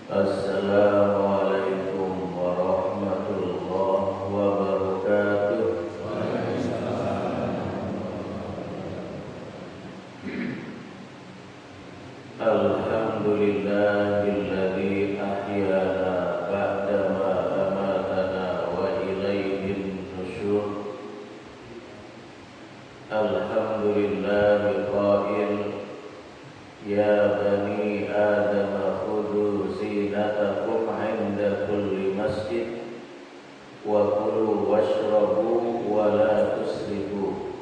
Assalamualaikum warahmatullahi wabarakatuh. Alhamdulillahilladzi ahyana ba'dama amatana wa ilaihin nusyur. Alhamdulillahi qail ya bani Adam khudhu zinatakum 'inda kulli masjid wa kulu washrabu wa la tusrifu.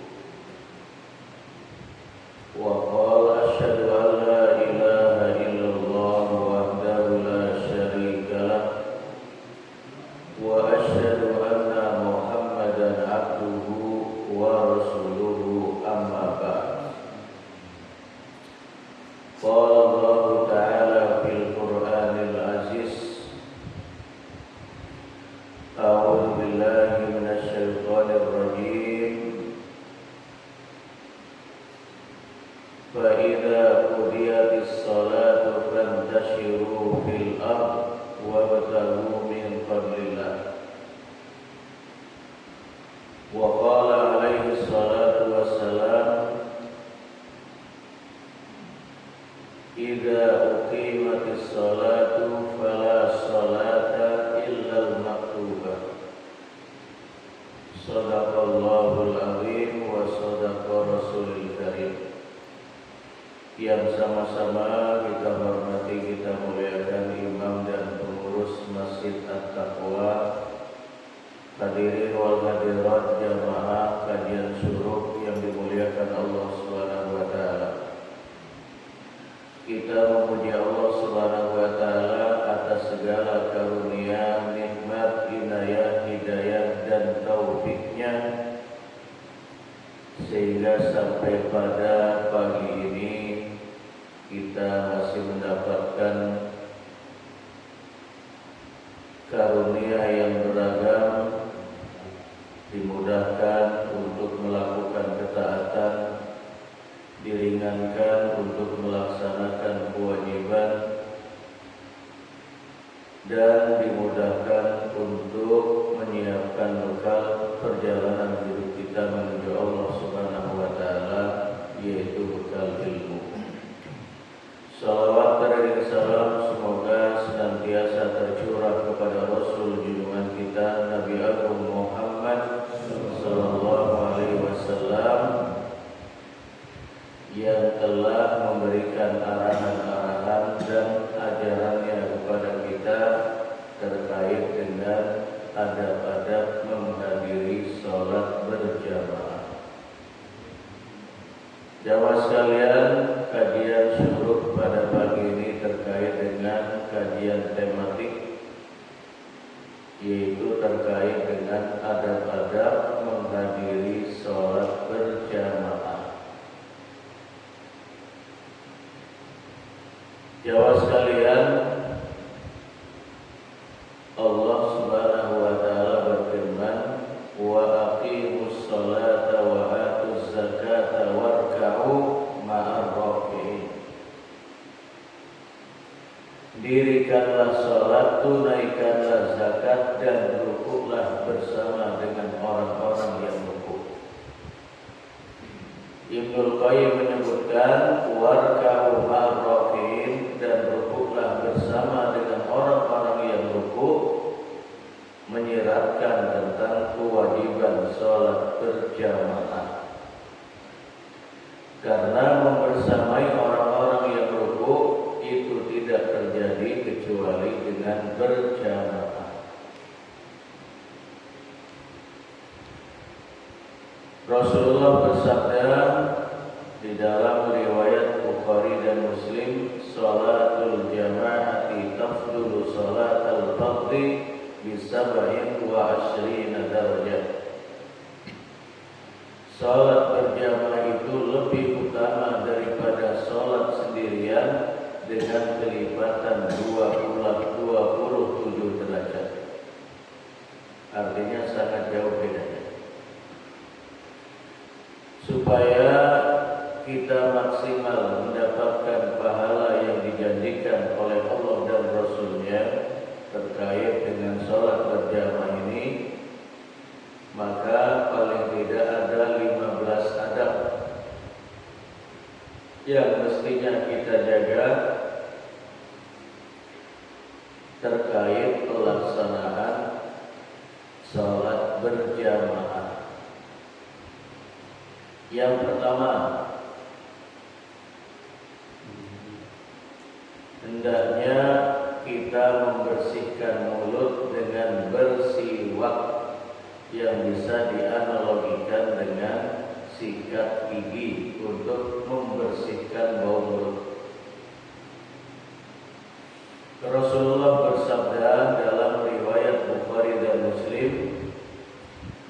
Wa qala asyhadu an la ilaha illallah wahdahu la syarika lah wa asyhadu anna Muhammadan abduhu wa rasuluhu, amma ba'd. Qala Allah Ta'ala fil Qur'anil Aziz, a'udzu billahi minasy syaithanir rajim. Fa idza qudiyatis shalatu fantashiru fil ardh wabtaghu min fadlillah. Wa qala alaihi salatu wassalam, idza uqimatis shalatu fala shalata illa al-maktubah. Shadaqallahul azim wa shadaqa rasulul karim. Yang sama-sama kita hormati, kita muliakan imam dan pengurus Masjid At-Taqwa, hadirin wal hadirat jamaah kajian syuruk yang dimuliakan Allah Subhanahu wa taala. Kita memuji Allah Subhanahu wa taala atas segala karunia, nikmat, inayah, hidayah dan taufiknya, sehingga sampai pada pagi ini kita masih mendapatkan karunia yang beragam, dimudahkan untuk melakukan ketaatan, diringankan untuk melaksanakan kewajiban, dan dimudahkan untuk menyiapkan bekal perjalanan hidup kita menuju Allah Subhanahu wa taala, yaitu bekal ilmu. Salawat dan salam semoga senantiasa tercurah kepada Rasul junjungan kita Nabi Agung Muhammad sallallahu alaihi wasallam, yang telah memberikan arahan-arahan dan ajarannya kepada kita terkait dengan adab-adab menghadiri sholat berjamaah. Jamaah sekalian, kajian syuruk pada pagi ini terkait dengan kajian tematik, yaitu terkait dengan adab-adab menghadiri sholat berjamaah. Jamaah sekalian, Allah Subhanahu wa taala berfirman, wa aqimus sholata wa atuz zakata warka'u ma'ar raki'in. Dirikanlah sholat, tunaikanlah zakat, dan rukuklah bersama dengan orang-orang yang rukuk. Ibnul Qayyim menyebutkan warka'u ma'ar raki'in, dan rukuklah bersama dengan orang-orang yang rukuk, menyiratkan tentang kewajiban sholat berjamaah. Karena membersamai orang-orang yang rukuk itu tidak terjadi kecuali dengan berjamaah. Rasulullah bersabda di dalam riwayat Bukhari dan Muslim, sholatul jamaati tafdulu sholatal fardhi bisab'in wa asyrina darajat. Sholat berjamaah itu lebih utama daripada sholat sendirian dengan kelipatan 27 derajat. Artinya sangat jauh bedanya. Supaya kita maksimal mendapatkan pahala yang dijanjikan oleh Allah dan Rasul-Nya, Yang pertama, hendaknya kita membersihkan mulut dengan bersiwak yang bisa dianalogikan dengan sikat gigi untuk membersihkan bau mulut. Rasulullah bersabda dalam riwayat Bukhari dan Muslim,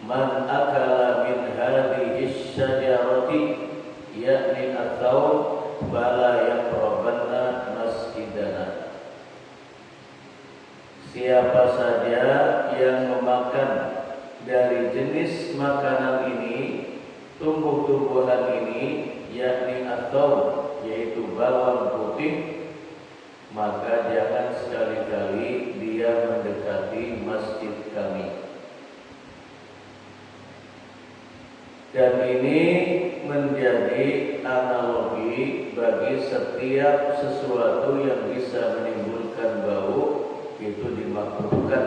"Man akala min hadhihi syajarati yakni at-taur fala yaqrabanna masjidana." Siapa saja yang memakan dari jenis makanan ini, tumbuh-tumbuhan ini, yakni at-taur, yaitu bawang putih, maka jangan sekali-kali dia mendekati masjid kami. Dan ini menjadi analogi bagi setiap sesuatu yang bisa menimbulkan bau, itu dimakruhkan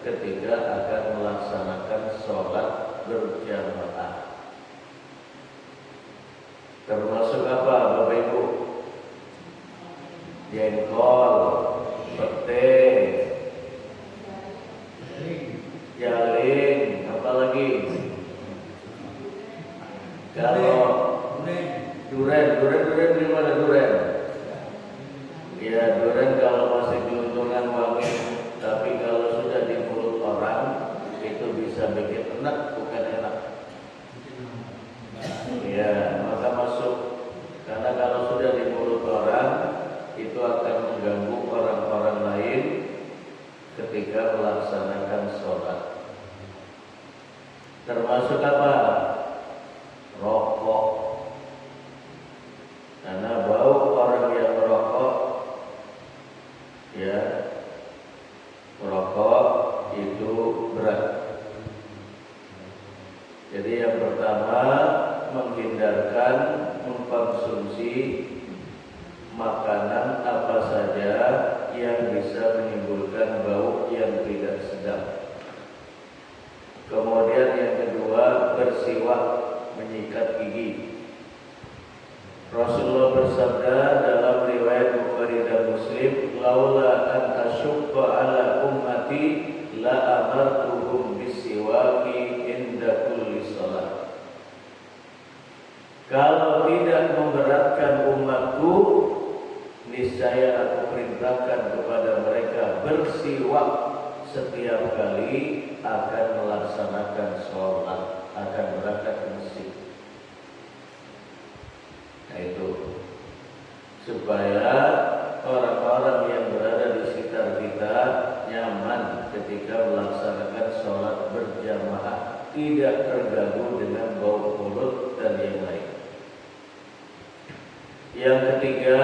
ketika akan melaksanakan sholat berjamaah. Termasuk apa, Bapak Ibu? Jengkol, pete, jaling, apa lagi? Kalau duren di mana duren? Ya, duren kalau masih gelundungan wangi, tapi kalau sudah di mulut orang itu bisa bikin enak, bukan enak. Ya, maka masuk. Karena kalau sudah di mulut orang itu akan mengganggu orang-orang lain ketika melaksanakan sholat. Termasuk apa? Rokok. Karena bau orang yang merokok, ya, merokok itu berat. Jadi yang pertama, menghindarkan mengkonsumsi makanan apa saja yang bisa menimbulkan bau yang tidak sedap. Kemudian yang kedua, bersiwak, menyikat gigi. Rasulullah bersabda dalam riwayat Bukhari dan Muslim, "Laula an asyqa ala ummati la amartuhum bisiwaki inda kulli shalah." Kalau tidak memberatkan umatku, niscaya aku perintahkan kepada mereka bersiwak setiap kali akan melaksanakan sholat, akan berangkat ke masjid. Nah itu supaya orang-orang yang berada di sekitar kita nyaman ketika melaksanakan sholat berjamaah, tidak terganggu dengan bau mulut dan yang lain. Yang ketiga,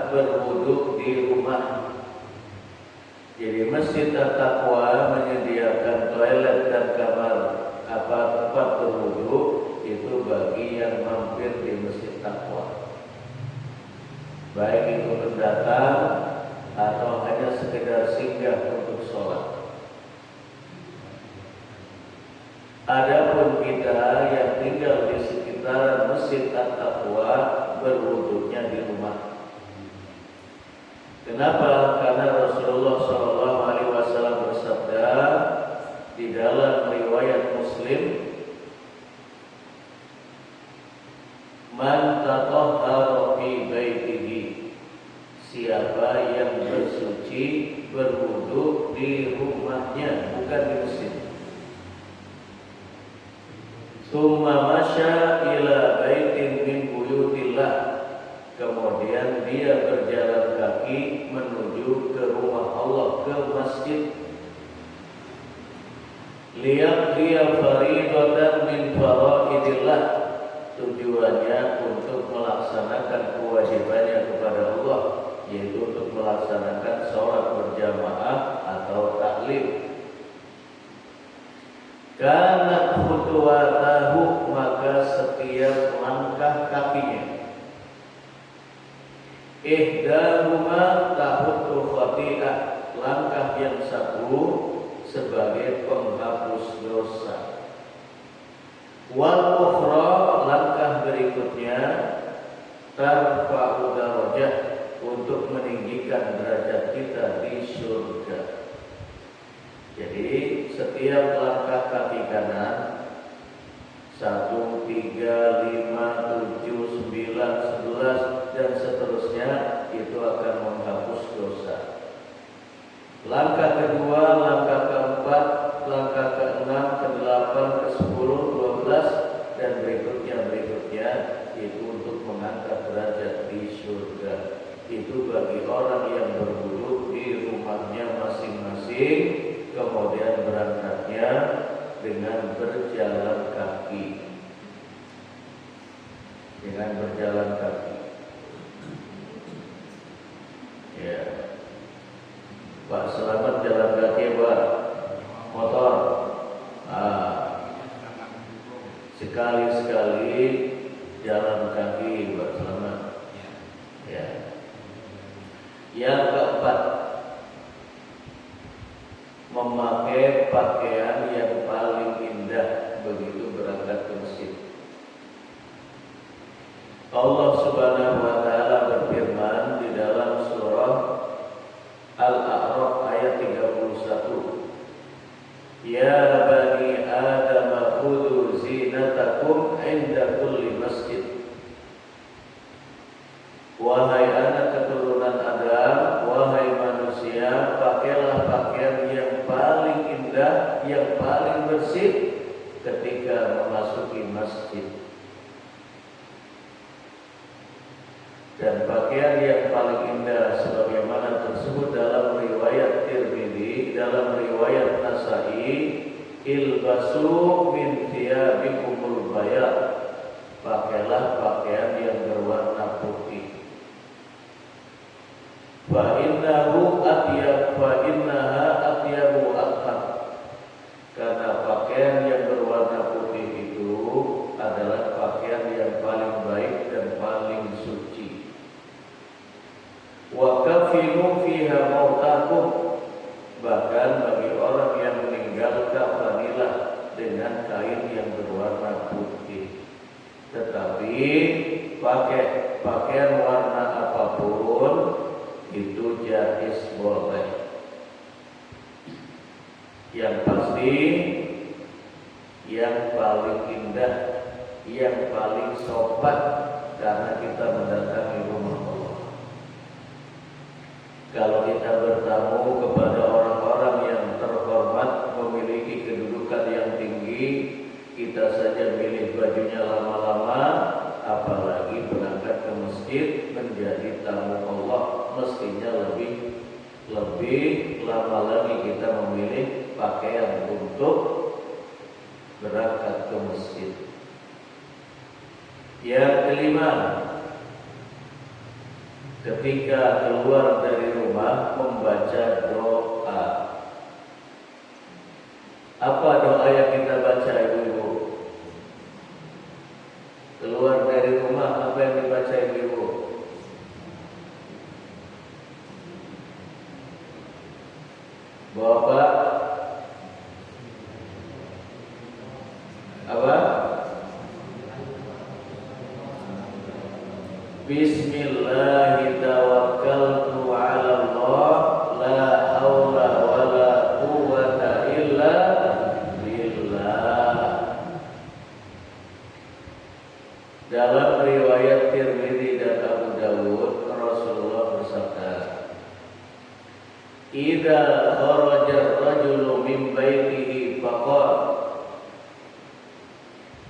berwudu di rumah. Jadi Masjid At-Taqwa menyediakan toilet dan kamar tempat berwudu itu bagi yang mampir di Masjid Taqwa, baik itu pendatang atau hanya sekedar singgah untuk sholat. Adapun kita yang tinggal di sekitaran Masjid At-Taqwa, berwudunya di rumah. Kenapa? Karena Rasulullah SAW bersabda di dalam riwayat Muslim, "Man tatahhara fi baitihi," siapa yang bersuci berwudu di rumahnya, bukan di masjid. "Tsumma masya ila baitin min buyutillah," kemudian dia berjalan kaki menuju ke rumah Allah, ke masjid. "Liyaqdiya faridatan min faraidillah," tujuannya untuk melaksanakan kewajibannya kepada Allah, yaitu untuk melaksanakan sholat berjamaah atau taklim. Karena khutuwatahu, maka setiap langkah kakinya, ihdahuma tahuttu khati'ah, langkah yang satu sebagai penghapus dosa, wal ukhra, langkah berikutnya berikutnya tarfa'u darajah, untuk meninggikan derajat kita di surga. Jadi setiap langkah kaki kanan 1, 3, 5, 7, 9, 11 dan seterusnya itu akan menghapus dosa. Langkah kedua, langkah keempat, langkah keenam, kedelapan, ke-10, 12 dan berikutnya itu untuk mengangkat derajat di surga. Itu bagi orang yang berwudu di rumahnya masing-masing, kemudian berangkatnya dengan berjalan kaki. Ya. Pak, selamat jalan kaki, Pak. Motor. Sekali-sekali jalan kaki, Pak, selamat. Ya. Yang keempat, memakai pakaian yang paling indah begitu berangkat ke masjid. Allah Subhanahu wa taala berfirman di dalam surah Al-A'raf ayat 31. Ya bani Adam khudhu zinatakum 'inda kulli masjid. Wahai anak keturunan Adam, wahai manusia, pakailah pakaian yang paling indah, yang paling bersih ketika memasuki masjid. Dan pakaian yang paling indah sebagaimana tersebut dalam riwayat Tirmidzi, dalam riwayat Nasa'i, ilbasu min thiyabikumul bayad. Pakailah pakaian yang berwarna putih. Fa innaha atyabu athar. Karena pakaian yang berwarna putih itu adalah pakaian yang paling baik dan paling suci. Wa kafinu fiha mautakum. Bahkan bagi orang yang meninggal, kafanilah dengan kain yang berwarna putih. Tetapi pakai pakaian warna apapun itu jais, boleh. Yang pasti yang paling indah, yang paling sopan, karena kita mendatangi rumah Allah. Kalau kita bertamu kepada orang-orang yang terhormat, memiliki kedudukan yang tinggi, kita saja milih bajunya lama-lama, apalagi berangkat ke masjid menjadi tamu Allah, mestinya lebih lama lagi kita memilih pakaian untuk berangkat ke masjid. Yang kelima, ketika keluar dari rumah membaca doa. Apa doa yang kita baca, ibu-ibu? Keluar dari rumah, apa yang dibaca, ibu-ibu? Bapak, apa? Bismillahi tawakkaltu ala Allah, la haula wa la quwwata illa billah. Dalam riwayat Tirmidzi dan Abu Dawud, Rasulullah bersabda, "Idza kharaja ar-rajulu min baitihi faqala."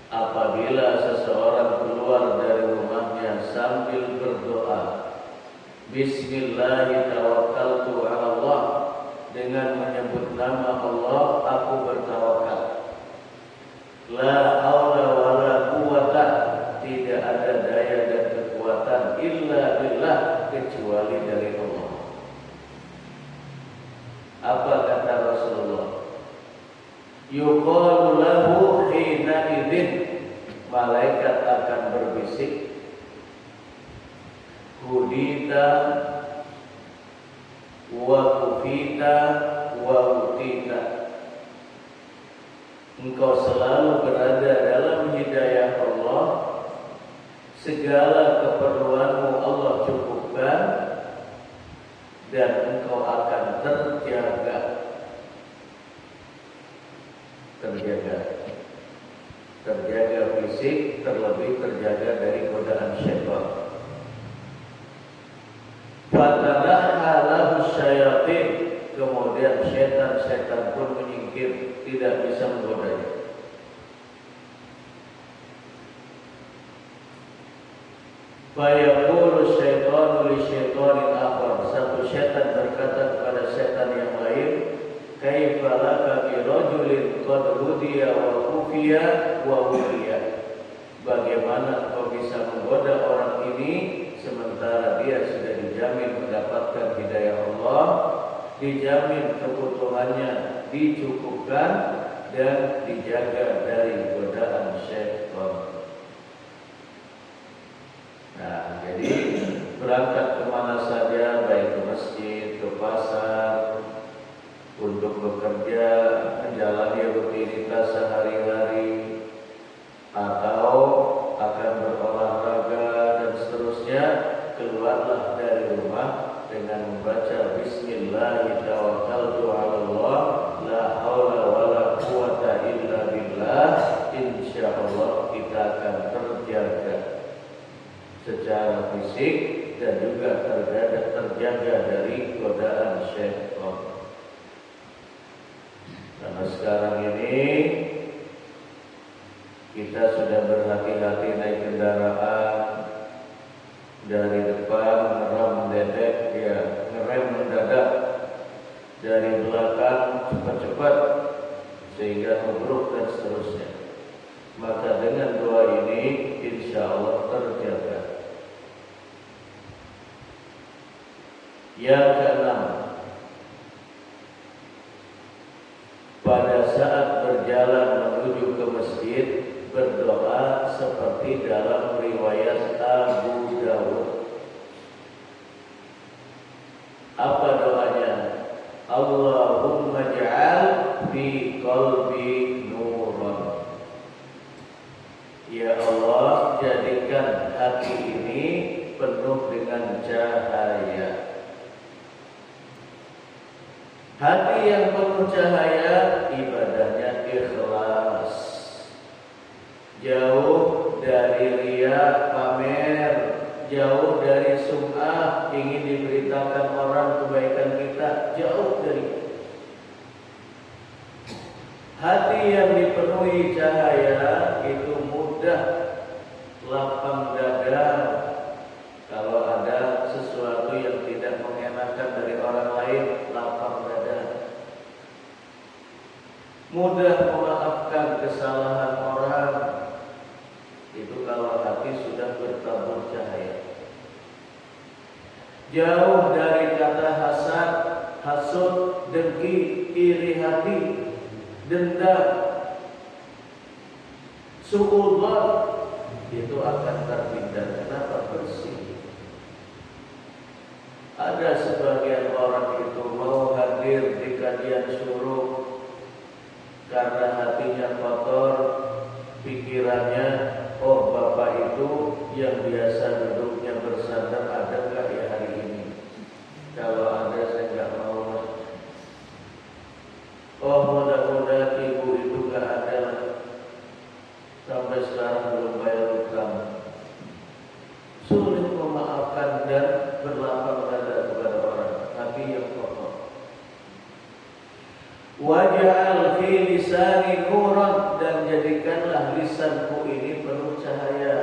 Apabila seseorang keluar dari rumahnya sambil berdoa, Bismillahi tawakkaltu ala Allah, dengan menyebut nama Allah aku bertawakal. La haula wa la quwwata, tidak ada daya dan kekuatan illa billah, kecuali dari Allah. Apa kata Rasulullah? Yuqalu lahu hina idzin, malaikat akan berbisik, hudita wa kufita wa utita. Engkau selalu berada dalam hidayah Allah, segala keperluanmu Allah cukupkan, dan engkau akan terjaga fisik, terlebih terjaga dari godaan syaitan. Fatanaha lahu syayatin, kemudian setan pun menyingkir, tidak bisa menggodanya. Fayaqulu syaitanu li syaitanin akhar, satu setan berkata kepada setan yang lain, kaifa laka bi rajulin qad hudiya wa kufiya wa wuliya, bagaimana kau bisa menggoda orang ini sementara dia sudah dijamin mendapatkan hidayah Allah, dijamin kebutuhannya dicukupkan dan dijaga dari godaan syaitan. Nah, jadi berangkat kemana saja, baik ke masjid, ke pasar, untuk bekerja, menjalani rutinitas sehari-hari, atau akan berolahraga dan seterusnya, keluarlah dari rumah dengan membaca Bismillah tawakkaltu 'alallah la haula wala quwata illa billah. Insyaallah kita akan terjaga secara fisik dan juga terjaga dari godaan syaitan. Karena sekarang ini kita sudah berhati-hati naik kendaraan, dari depan ngerem mendadak, ya ngerem mendadak, dari belakang cepat-cepat sehingga nubruk dan seterusnya. Maka dengan doa ini insya Allah terjaga. Yang keenam, pada saat berjalan menuju ke masjid, berdoa seperti dalam riwayat Abu Dawud. Apa doanya? Allahumma ja'al fi qalbi nuran. Ya Allah, jadikan hati ini penuh dengan cahaya. Hati yang penuh cahaya, ibadahnya ikhlas, jauh dari riya, pamer, jauh dari sum'ah, ingin diberitakan orang kebaikan kita, jauh dari. Hati yang dipenuhi cahaya itu mudah lapang dada. Kalau ada sesuatu yang tidak mengenakan dari orang lain, lapang dada. Mudah memaafkan kesalahan orang. Itu kalau hati sudah bertabur cahaya. Jauh dari kata hasad, hasud, dengki, iri hati, dendam, suudzon, itu akan terhindar. Kenapa? Bersih. Ada sebagian orang itu mau hadir di kajian syuruk karena hatinya kotor, pikirannya, oh bapak itu yang biasa duduknya bersandar ada nggak ya hari ini? Kalau ada saya nggak mau. Oh mudah-mudahan ibu itu nggak ada lah. Sampai sekarang belum bayar utang. Sulit memaafkan dan berlapang dada kepada orang. Hati yang kotor. Waj'al fi lisani nuran, dan jadikanlah lisanku ini penuh cahaya.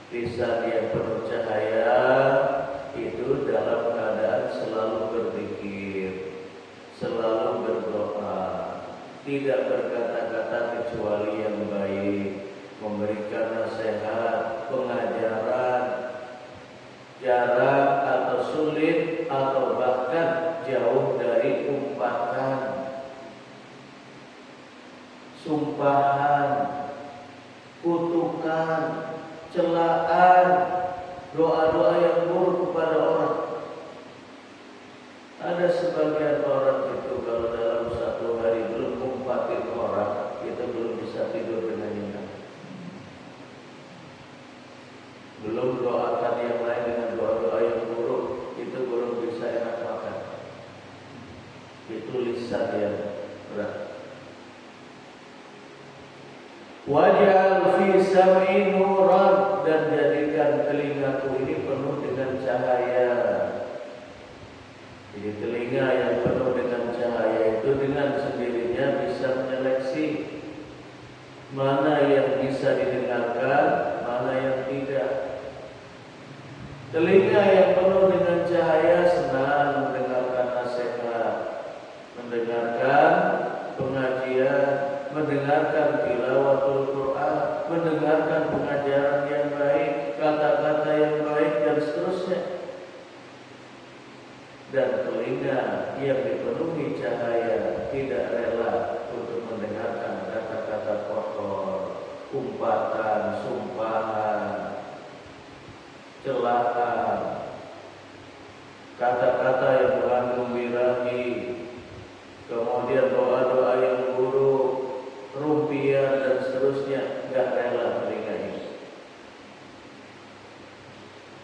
Lisan yang penuh cahaya itu dalam keadaan selalu berzikir, selalu berdoa, tidak berkata-kata kecuali yang baik, memberikan nasihat, pengajaran, jarang atau sulit atau bahkan jauh dari umpatan, sumpahan, kutukan, celaan, doa-doa yang buruk kepada orang. Ada sebagian orang itu kalau dalam satu hari belum umpatin orang, itu belum bisa tidur dengan nyenyak. tulisan yang berat. Waj'al fi sam'i nuran, dan jadikan telingaku ini penuh dengan cahaya. Jadi telinga yang penuh dengan cahaya itu dengan sendirinya bisa menyeleksi mana yang bisa didengarkan, mana yang tidak. Telinga yang penuh dengan cahaya senang mendengarkan nasihat, mendengarkan pengajian, mendengarkan tilawatul Quran, mendengarkan pengajaran yang baik, kata-kata yang baik, dan seterusnya. Dan telinga yang dipenuhi cahaya tidak rela untuk mendengarkan kata-kata kotor, umpatan, sumpahan, celaan, kata-kata yang mengandung birahi, kemudian doa-doa yang buruk, rumpian, dan seterusnya. Gak rela telinga ini.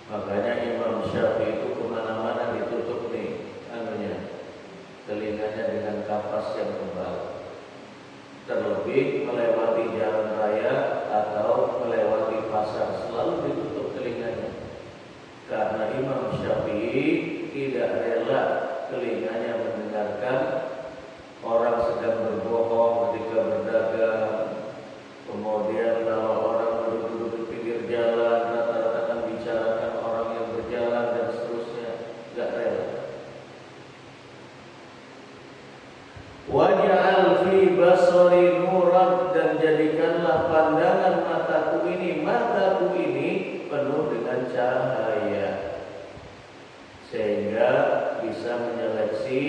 Makanya Imam Syafi'i itu kemana-mana ditutup nih telinganya dengan kapas yang tebal. Terlebih melewati jalan raya atau melewati pasar, selalu ditutup telinganya. Karena Imam Syafi'i tidak rela telinganya mendengarkan orang sedang berbohong ketika berdagang. Kemudian kalau orang duduk-duduk di pinggir jalan, rata-rata kan bicarakan orang yang berjalan dan seterusnya. Gak rela. Waj'al fi basari nuran, dan jadikanlah pandangan mataku ini penuh dengan cahaya, sehingga bisa menyeleksi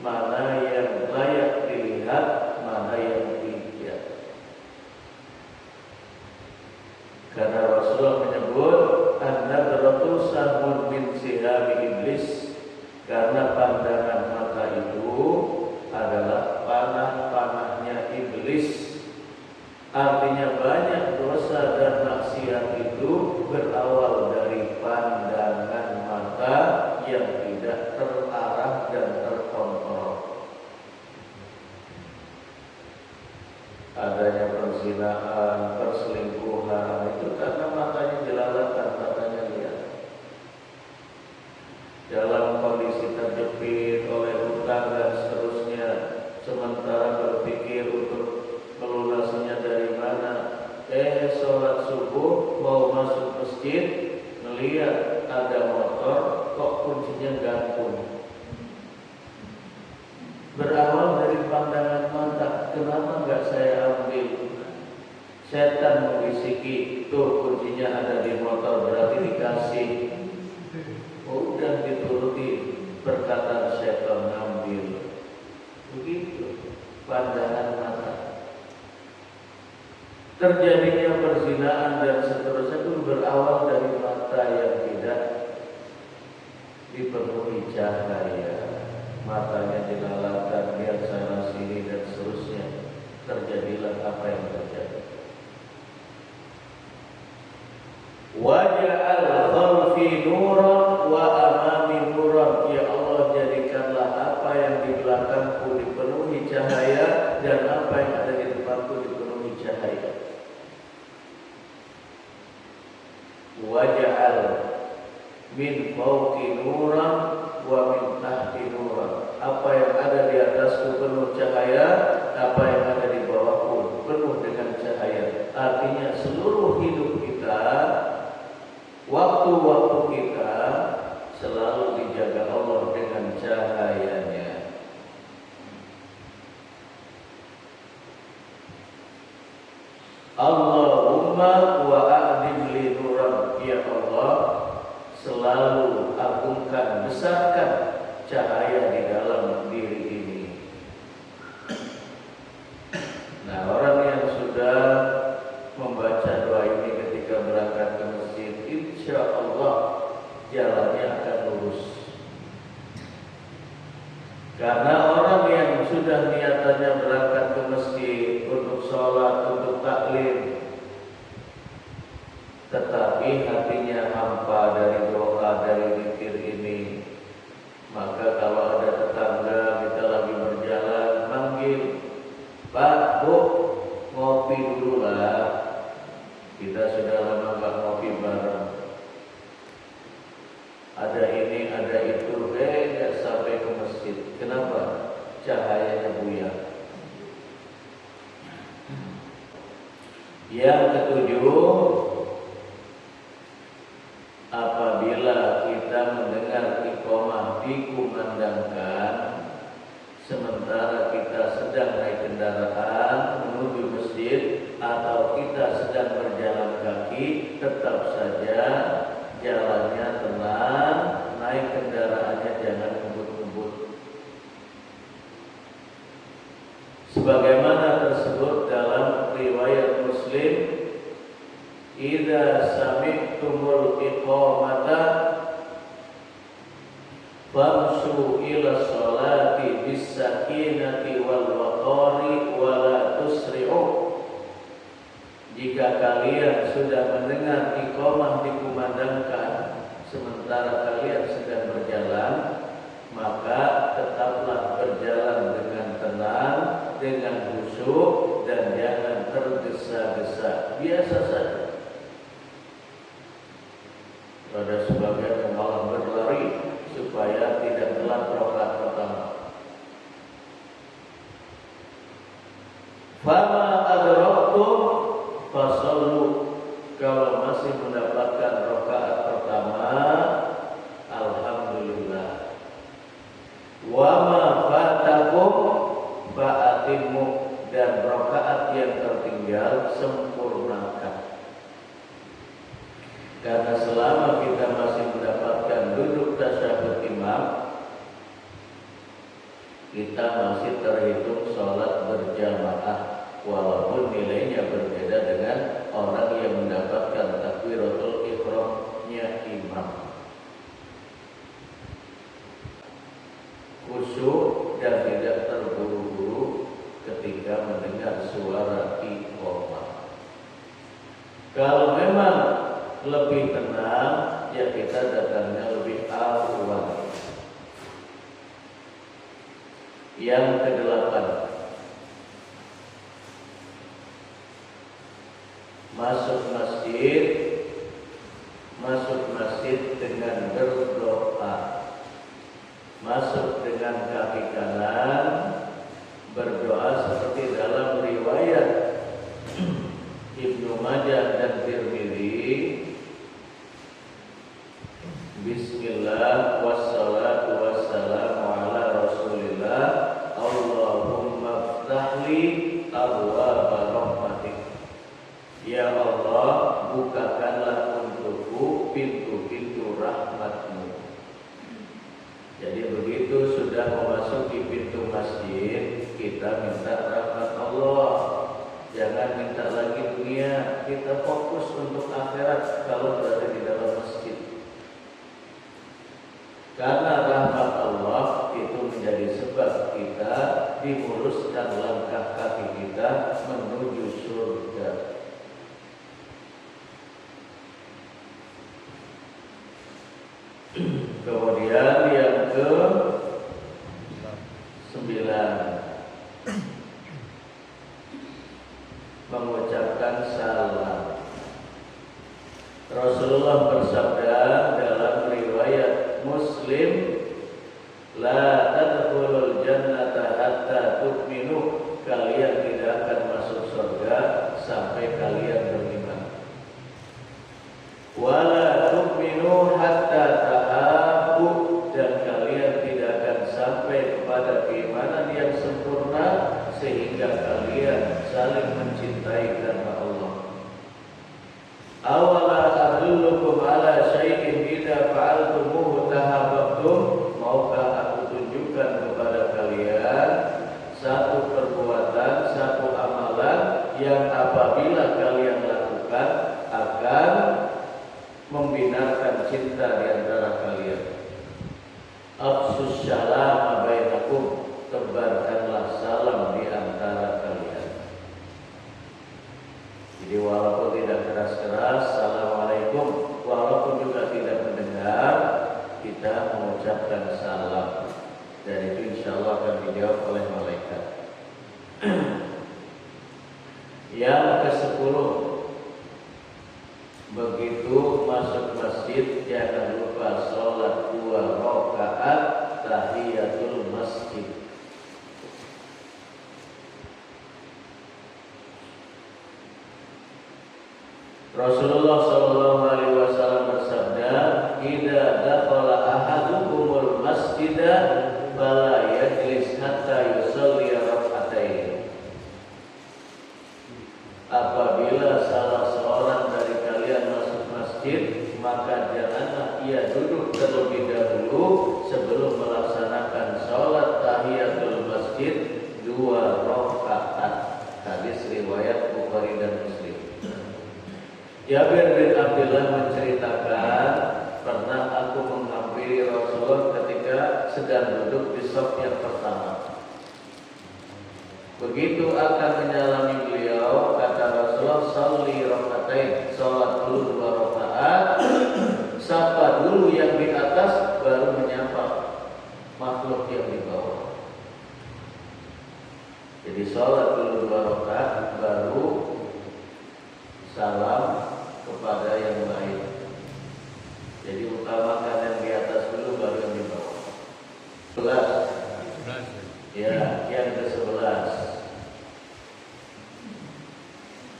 mana yang layak dilihat, mana yang tidak. Karena Rasulullah menyebut an-nadratu sahmun min sihami iblis, karena pandangan mata itu adalah panah-panahnya iblis. Artinya banyak dosa dan maksiat itu berawal dari pandangan mata yang tidak terarah dan terkontrol. Adanya perzinahan, perselingkuhan, itu karena matanya jelalatan, matanya lihat. Dalam kondisi terjepit oleh hutang dan seterusnya, sementara berpikir untuk melunasinya dari mana, sholat subuh mau masuk masjid, melihat ada motor, kok kuncinya gantung. Berawal dari pandangan mata, kenapa enggak saya ambil? Setan membisiki, tuh kuncinya ada di motor, berarti dikasih. Udah dituruti perkataan setan, ngambil. Begitu pandangan mata. Terjadinya perzinahan dan seterusnya itu berawal dari mata yang tidak dipenuhi cahaya. Matanya dilalaikan, lihat sana sini dan seterusnya. Terjadilah apa yang terjadi. Waj'al khalfi nuran wa amami nuran, ya Allah, jadikanlah apa yang di belakangku dipenuhi cahaya dan apa yang ada di depanku dipenuhi cahaya. Waj'al min fawqi nuran wa min tahti nuran, apa yang ada di atasku penuh cahaya, apa yang ada di bawahku penuh dengan cahaya. Artinya seluruh hidup kita, waktu-waktu kita selalu dijaga Allah dengan cahayanya. Allahumma wa a'dim li nuran, ya Allah, selalu agungkan, besarkan cahaya di dalam diri ini. Nah, orang yang sudah membaca doa ini ketika berangkat ke masjid, insya Allah jalannya akan lurus. Karena orang yang sudah niatannya berangkat ke masjid untuk sholat, untuk taklim, tetapi hatinya hampa dari doa, dari zikir ini, maka kalau ada tetangga kita lagi berjalan cahayanya buyar. Yang ketujuh, apabila kita mendengar iqamah dikumandangkan sementara kita sedang naik kendaraan menuju masjid atau kita sedang berjalan kaki, tetap saja jalannya tenang, naik kendaraannya jangan ngebut-ngebut. Sebagaimana tersebut dalam riwayat Muslim, idza sami'tumul iqamata famshu ila sholati bis sakinati wal waqari wa la tusri'u. Jika kalian sudah mendengar iqamah dikumandangkan sementara kalian sedang berjalan, maka tetaplah berjalan dengan tenang, dengan khusyuk, dan jangan tergesa-gesa, biasa saja. Ada sebagian yang malah berlari supaya tidak telat rakaat pertama. Fama adraktum fasallu, kalau masih mendapatkan rakaat pertama, alhamdulillah. Wa ma fatakum fa'atimmu, dan rakaat yang tertinggal sempurnakan. Karena selama kita masih mendapatkan duduk tasyahud imam, kita masih terhitung sholat berjamaah, walaupun nilainya berbeda dengan orang yang mendapatkan takbiratul ihramnya imam. Khusyuk dan tidak terburu-buru ketika mendengar suara iqamah. Kalau memang lebih tenang, ya kita datangnya lebih awal. Yang kedelapan, masuk masjid dengan berdoa, masuk dengan kaki kanan, berdoa seperti dalam riwayat Ibnu Majah dan Tirmidzi. Bismillah wassalatu wassalamu ala Rasulillah, Allahumma ftahli abwaaba rahmatik. Ya Allah, bukakanlah untukku pintu-pintu rahmatmu. Jadi begitu sudah memasuki pintu masjid, kita minta rahmat Allah. Jangan minta lagi dunia, kita fokus untuk akhirat kalau berada di dalam masjid. Karena rahmat Allah itu menjadi sebab kita dimuruskan langkah kaki kita menuju surga. Kemudian yang ke-9, mengucapkan salam. Rasulullah bersabda dalam riwayat Muslim, la tadkhulul jannata hatta tu'minu, kalian tidak akan masuk surga sampai kalian beriman. Wala tu'minu hatta tahabbu, dan kalian tidak akan sampai kepada keimanan yang sempurna sehingga kalian saling mencintai karena Allah. Awala adullukum ala syai'in idza fa'altumuhu tahabbtum, maukah aku tunjukkan kepada kalian satu perbuatan, satu amalan yang apabila kalian lakukan akan membinakan cinta di antara kalian. Afsus salam bainakum, tebarkanlah salam di antara kalian. Jadi walaupun tidak keras-keras, assalamualaikum, walaupun juga tidak mendengar, kita mengucapkan salam, dan itu insya Allah akan dijawab oleh malaikat. Yang ke-10, begitu masuk masjid jangan lupa sholat 2 rakaat tahiyatul masjid. Rasulullah Shallallahu Alaihi Wasallam bersabda, "Idza dakhala ahadukumul masjida fala yajlis hatta yusalli rak'atain." Apabila salah seorang dari kalian masuk masjid, maka janganlah ia duduk terlebih dahulu sebelum melaksanakan sholat tahiyatul masjid 2 rakaat. Hadis riwayat Bukhari dan Muslim. Jabir bin Abdullah menceritakan, pernah aku menghampiri Rasulullah ketika sedang duduk di saf yang pertama. Begitu akan menyalami beliau, kata Rasulullah, "Sholli rakaatain," sholat dulu 2 rakaat, sapa dulu yang di atas, baru menyapa makhluk yang di bawah. Jadi sholat dulu 2 rakaat, baru salam kepada yang lain. Jadi utamakan yang di atas dulu, baru yang di bawah. 11. Ya, yang ke-11.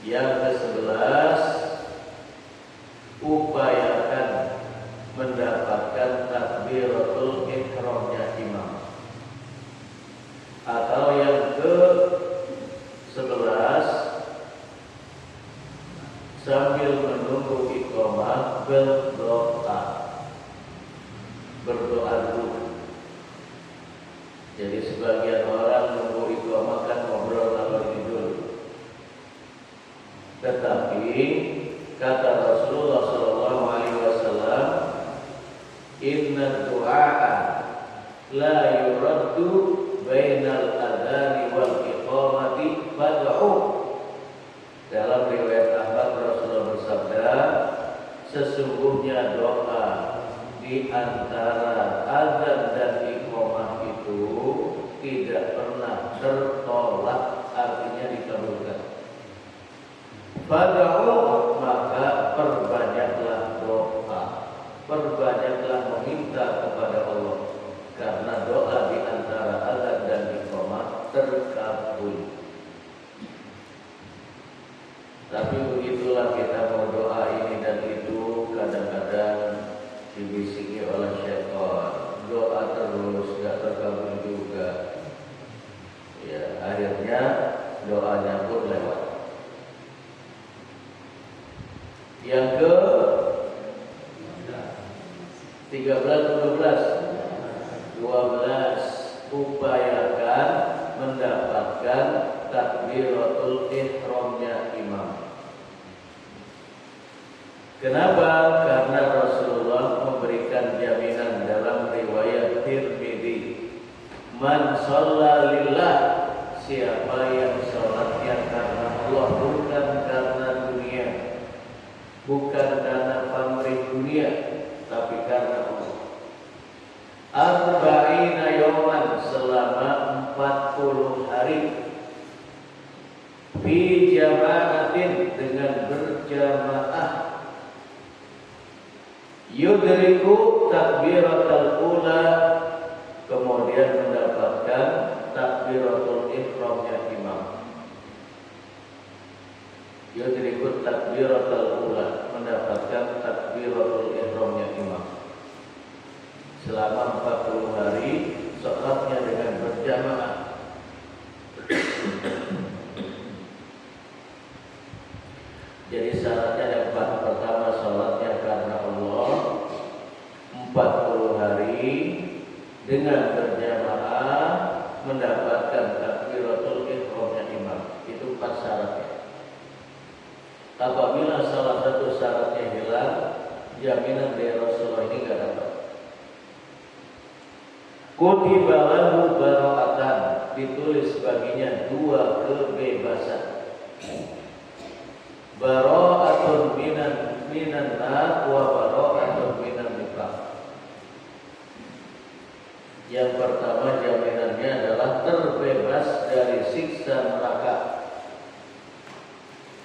Yang ke-11, upayakan mendapatkan takbiratul ihramnya imam. Atau yang ke-11, sambil menunggu iqamah berdoa dulu. Jadi sebagian orang nunggu iqamah kan ngobrol ngalor ngidul. Tetapi kata Rasulullah Shallallahu Alaihi Wasallam, "Inna du'a la yuraddu bainal adhani wal iqamati fad'u." Dalam riwayat Ahmad, Rasulullah bersabda, sesungguhnya doa di antara azan dan iqamah itu tidak pernah tertolak, artinya dikabulkan. Fad'u, maka perbanyaklah doa, perbanyaklah meminta kepada Allah, karena doa di antara azan dan iqamah terkabul. Tapi begitulah kita mau doa ini dan itu, kadang-kadang dibisiki oleh syaitan, doa terus gak terkabul juga. Ya, akhirnya doanya pun lewat. Yang ke 13, 12, upayakan mendapatkan takbiratul ihramnya imam. Kenapa? Karena Rasulullah memberikan jaminan dalam riwayat Tirmidzi, "Man shalla lillah," siapa yang sholatnya karena Allah, bukan karena dunia, bukan karena pamrih dunia, tapi karena Allah. Arba'ina yawman, selama 40 hari, fi jama'atin, dengan berjamaah, yudriku takbiratul ula, kemudian mendapatkan takbiratul ihramnya imam. Yudriku takbiratul ula, mendapatkan takbiratul ihramnya imam. Selama 40 hari sholatnya dengan berjamaah. Jadi syaratnya ada 4. Pertama, sholatnya karena Allah 40 hari dengan berjamaah, mendapatkan takbiratul ihramnya imam. Itu 4 syaratnya. Apabila salah satu syaratnya hilang, jaminan dari Rasulullah ini gak dapat. Kutiba lahu bara'atan, ditulis baginya 2 kebebasan. Bara'atun minan nar wa bara'atun minan nifaq. Yang pertama jaminannya adalah terbebas dari siksa neraka.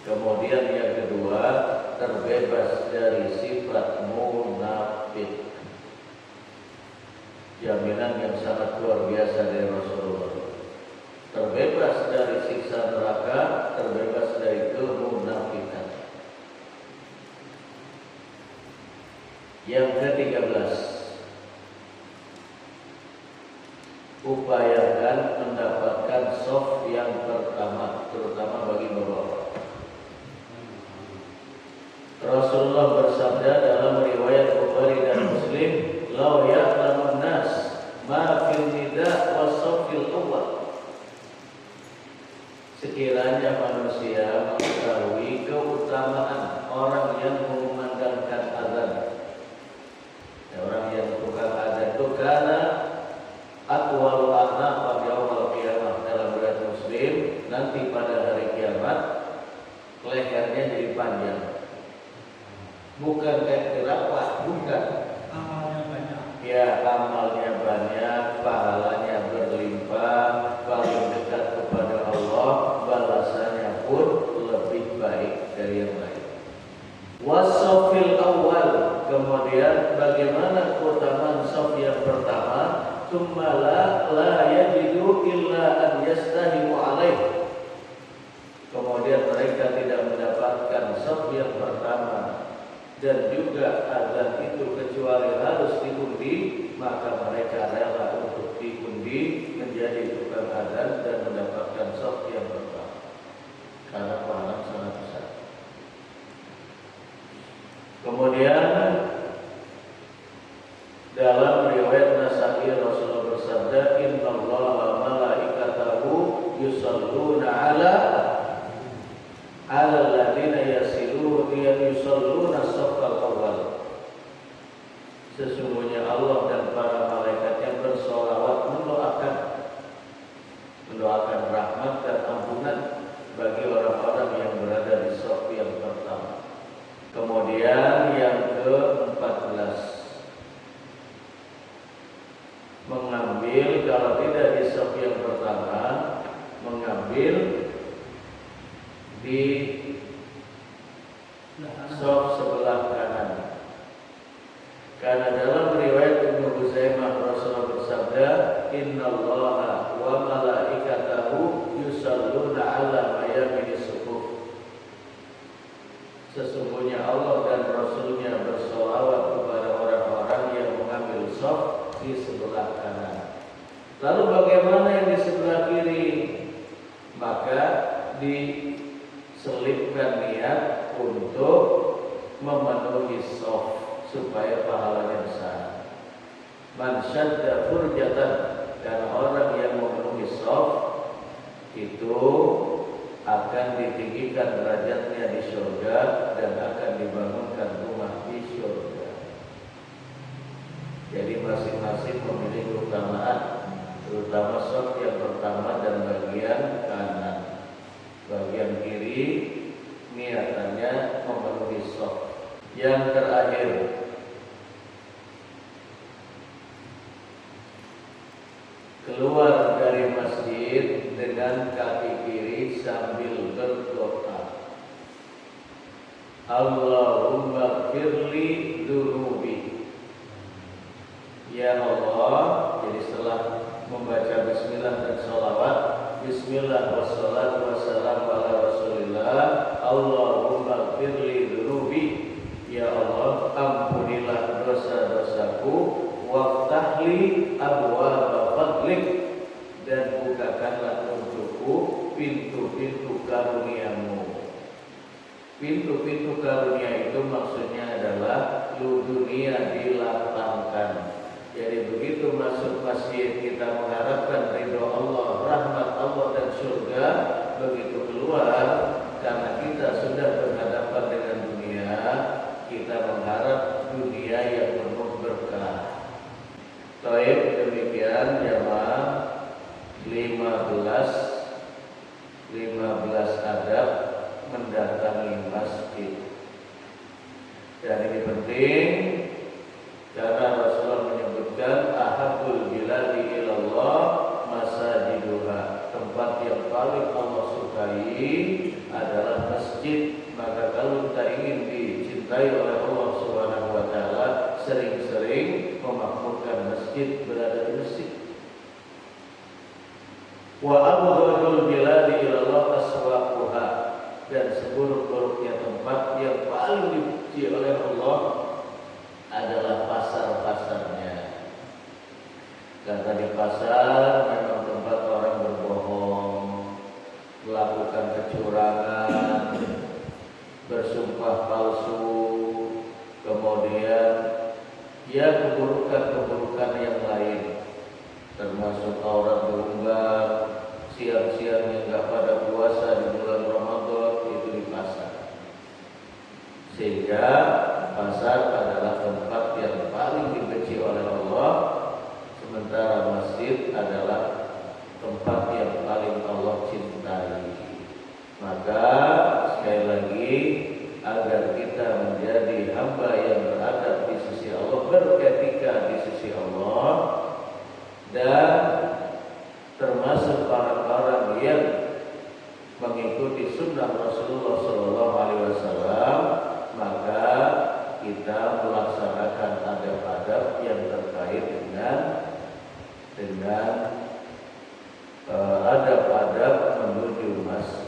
Kemudian yang kedua, terbebas dari sifat munafik. Jaminan yang sangat luar biasa dari Rasulullah. Terbebas dari siksa neraka, terbebas dari kemunafikan. Yang ke-13, upayakan mendapatkan soft yang pertama, terutama bagi bapak. Rasulullah bersabda dalam riwayat Bukhari dan Muslim, "Lau ya'lamun nas ma fil nida' was safil awwal." Sekiranya manusia mengetahui keutamaan orang yang mengumandangkan azan, orang yang tukang azan itu karena atwal anaq yaumil qiyamah, dalam riwayat Muslim nanti pada hari kiamat lehernya jadi panjang. Bukan kayak tirawah, bukan. Amalnya banyak. Ya, amalnya banyak, pahalanya berlimpah, paling dekat kepada Allah, balasannya pun lebih baik dari yang lain. Wasofil awal, kemudian bagaimana keutamaan sof yang pertama? Tsumma la yajidu illa an yastahimu alaih. Kemudian mereka tidak mendapatkan sof yang pertama dan juga azan itu kecuali harus diundi, maka mereka rela untuk diundi menjadi tukang azan dan mendapatkan sof yang pertama karena pahala sangat besar. Kemudian dalam riwayat Nasa'i Rasulullah bersabda, "Innallaha wa malaikatahu yusalluna ala alladziina yusalluna as-saffal awwal." Sesungguhnya Allah dan para malaikatnya bersolawat mendoakan rahmat dan ampunan bagi orang-orang yang berada di shaf yang pertama. Kemudian yang ke-14, mengambil, kalau tidak di shaf yang pertama, mengambil di shaf sebelah kanan. Karena dalam riwayat Ibnu Huzaimah Rasulullah bersabda, "Innallaha wa malaikatahu yusalluna ala mayamini sufuf." Sesungguhnya Allah dan Rasulnya bersolawat kepada orang-orang yang mengambil shaf di sebelah kanan. Lalu bagaimana yang di sebelah kiri? Maka diselipkan niat untuk memenuhi shaf supaya pahalanya besar. Man syadda furjatan, dan orang yang memenuhi shaf itu akan ditinggikan derajatnya di surga dan akan dibangunkan rumah di surga. Jadi masing-masing memiliki keutamaan, terutama shaf yang pertama dan bagian kanan. Bagian kiri niatannya memenuhi shaf. Yang terakhir, keluar dari masjid dengan kaki kiri sambil berdoa, "Allahumma firli dunubi." Ya Allah, jadi setelah membaca bismillah dan sholawat, bismillah wassalatu wassalamu ala rasulillah, Allahumma firli dunubi. Ya Allah, ampunilah dosa-dosaku, waftahli abwaaba fadlik, dan bukakanlah untukku pintu-pintu karuniamu. Pintu-pintu karunia itu maksudnya adalah dunia dilapangkan. Jadi begitu masuk masjid kita mengharapkan ridho Allah, rahmat Allah dan surga. Begitu keluar, karena kita sudah berhadapan dengan dunia, kita mengharap dunia yang penuh berkah. Baik, demikian jamaah 15 adab mendatangi masjid. Dan ini penting karena Rasulullah menyebutkan ahabbul biladi ilallah masajiduha, tempat yang paling Allah sukai adalah masjid. Maka kalau kita ingin dicintai oleh Allah Subhanahu wa taala, sering-sering memakmurkan masjid, berada di masjid. Wa abghadul biladi ilallah aswaquha, dan seburuk-buruknya tempat yang paling dibenci oleh Allah adalah Karena di pasar memang tempat orang berbohong, melakukan kecurangan, bersumpah palsu, kemudian ya keburukan-keburukan yang lain, termasuk aurat diumbar, siang-siang yang nggak pada puasa di bulan Ramadan itu di pasar. Sehingga pasar adalah tempat yang paling dibenci oleh Allah, sementara masjid adalah tempat yang paling Allah cintai. Maka sekali lagi, agar kita menjadi hamba yang beradab di sisi Allah, beretika di sisi Allah, dan termasuk orang-orang yang mengikuti sunnah Rasulullah SAW, maka kita melaksanakan adab-adab yang terkait dengan adab-adab menuju masjid.